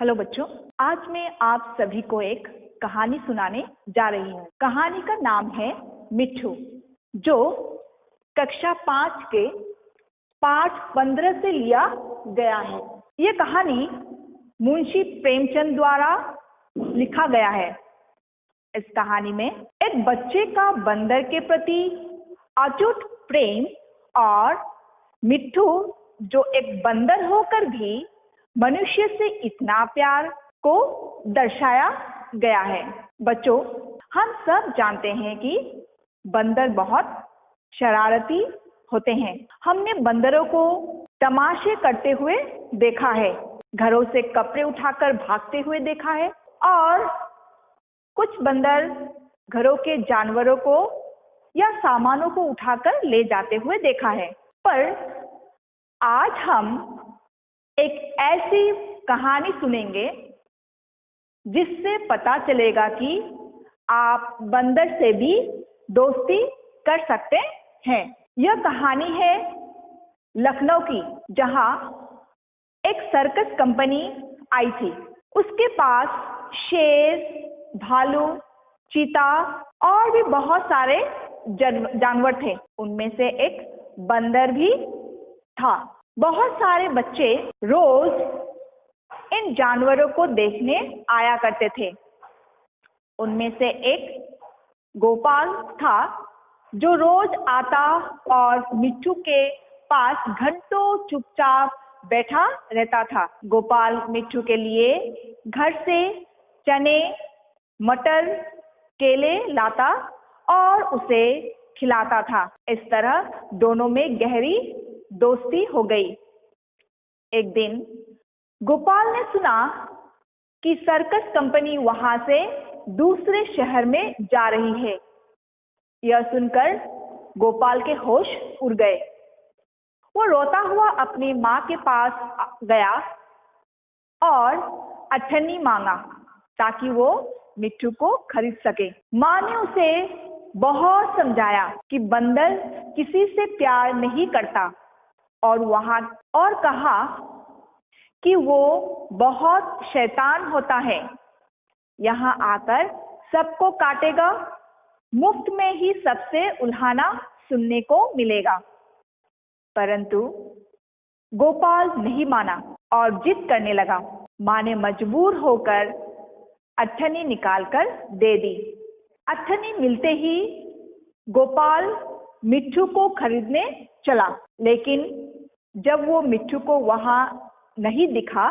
Hello बच्चों, आज मैं आप सभी को एक कहानी सुनाने जा रही हूँ। कहानी का नाम है मिट्ठू, जो कक्षा 5 के पाठ 15 से लिया गया है। ये कहानी मुंशी प्रेमचंद द्वारा लिखा गया है। इस कहानी में एक बच्चे का बंदर के प्रति अटूट प्रेम और मिट्ठू जो एक बंदर होकर भी मनुष्य से इतना प्यार को दर्शाया गया है। बच्चों, हम सब जानते हैं कि बंदर बहुत शरारती होते हैं। हमने बंदरों को तमाशे करते हुए देखा है, घरों से कपड़े उठाकर भागते हुए देखा है, और कुछ बंदर घरों के जानवरों को या सामानों को उठाकर ले जाते हुए देखा है। पर आज हम एक ऐसी कहानी सुनेंगे जिससे पता चलेगा कि आप बंदर से भी दोस्ती कर सकते हैं। यह कहानी है लखनऊ की, जहां एक सर्कस कंपनी आई थी। उसके पास शेर, भालू, चीता और भी बहुत सारे जानवर थे। उनमें से एक बंदर भी था। बहुत सारे बच्चे रोज इन जानवरों को देखने आया करते थे। उनमें से एक गोपाल था, जो रोज आता और मिट्ठू के पास घंटों चुपचाप बैठा रहता था। गोपाल मिट्ठू के लिए घर से चने, मटर, केले लाता और उसे खिलाता था। इस तरह दोनों में गहरी दोस्ती हो गई। एक दिन गोपाल ने सुना कि सर्कस कंपनी वहां से दूसरे शहर में जा रही है। यह सुनकर गोपाल के होश उड़ गए। वो रोता हुआ अपनी माँ के पास गया और अठन्नी मांगा ताकि वो मिट्ठू को खरीद सके। माँ ने उसे बहुत समझाया कि बंदर किसी से प्यार नहीं करता और कहा कि वो बहुत शैतान होता है, यहाँ आकर सबको काटेगा, मुफ्त में ही सबसे उल्हाना सुनने को मिलेगा। परंतु गोपाल नहीं माना और जिद करने लगा। माँ ने मजबूर होकर अठन्नी निकालकर दे दी। अठन्नी मिलते ही गोपाल मिट्ठू को खरीदने चला, लेकिन जब वो मिट्ठू को वहां नहीं दिखा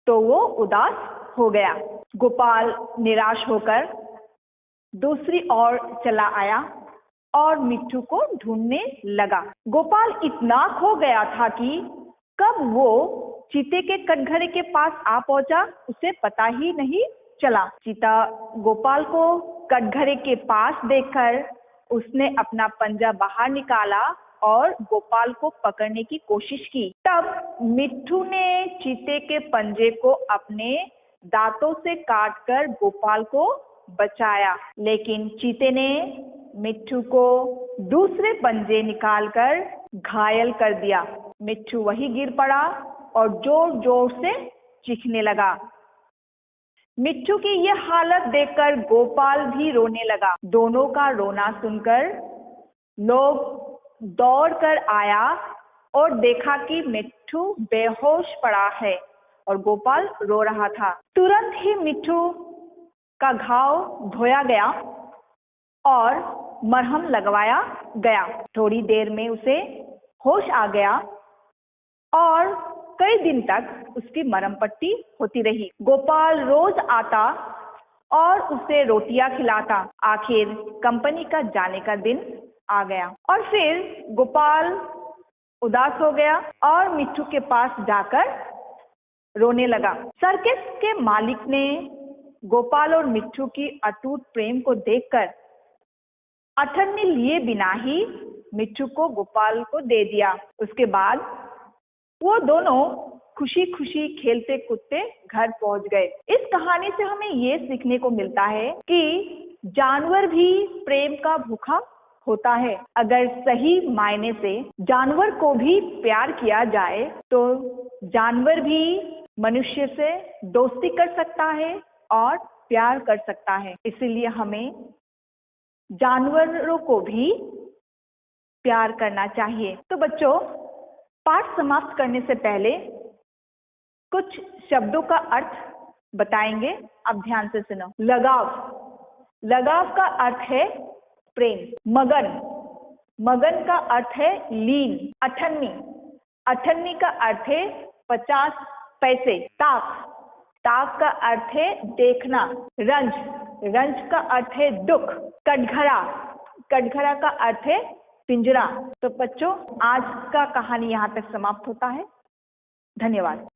तो वो उदास हो गया। गोपाल निराश होकर दूसरी ओर चला आया और मिट्ठू को ढूंढने लगा। गोपाल इतना खो गया था कि कब वो चीते के कटघरे के पास आ पहुंचा उसे पता ही नहीं चला। चीता गोपाल को कटघरे के पास देखकर उसने अपना पंजा बाहर निकाला और गोपाल को पकड़ने की कोशिश की। तब मिट्ठू ने चीते के पंजे को अपने दांतों से काटकर गोपाल को बचाया, लेकिन चीते ने मिट्ठू को दूसरे पंजे निकालकर घायल कर दिया। मिट्ठू वहीं गिर पड़ा और जोर जोर से चीखने लगा। मिट्ठू की यह हालत देखकर गोपाल भी रोने लगा। दोनों का रोना सुनकर लोग दौड़ कर आया और देखा कि मिट्ठू बेहोश पड़ा है और गोपाल रो रहा था। तुरंत ही मिट्ठू का घाव धोया गया और मरहम लगवाया गया। थोड़ी देर में उसे होश आ गया और कई दिन तक उसकी मरहम पट्टी होती रही। गोपाल रोज आता और उसे रोटियां खिलाता। आखिर कंपनी का जाने का दिन आ गया और फिर गोपाल उदास हो गया और मिट्ठू के पास जाकर रोने लगा। सर्कस के मालिक ने गोपाल और मिट्ठू की अटूट प्रेम को देखकर अठन्नी लिए बिना ही मिट्ठू को गोपाल को दे दिया। उसके बाद वो दोनों खुशी खुशी खेलते कूदते घर पहुंच गए। इस कहानी से हमें ये सीखने को मिलता है कि जानवर भी प्रेम का भूखा होता है। अगर सही मायने से जानवर को भी प्यार किया जाए तो जानवर भी मनुष्य से दोस्ती कर सकता है और प्यार कर सकता है। इसीलिए हमें जानवरों को भी प्यार करना चाहिए। तो बच्चों, पाठ समाप्त करने से पहले कुछ शब्दों का अर्थ बताएंगे, आप ध्यान से सुनो। लगाव, लगाव का अर्थ है प्रेम। मगन, मगन का अर्थ है लीन। अठन्नी, अठन्नी का अर्थ है 50 पैसे। ताक, ताक का अर्थ है देखना। रंज, रंज का अर्थ है दुख। कटघरा, कटघरा का अर्थ है पिंजरा। तो बच्चों, आज का कहानी यहाँ तक समाप्त होता है। धन्यवाद।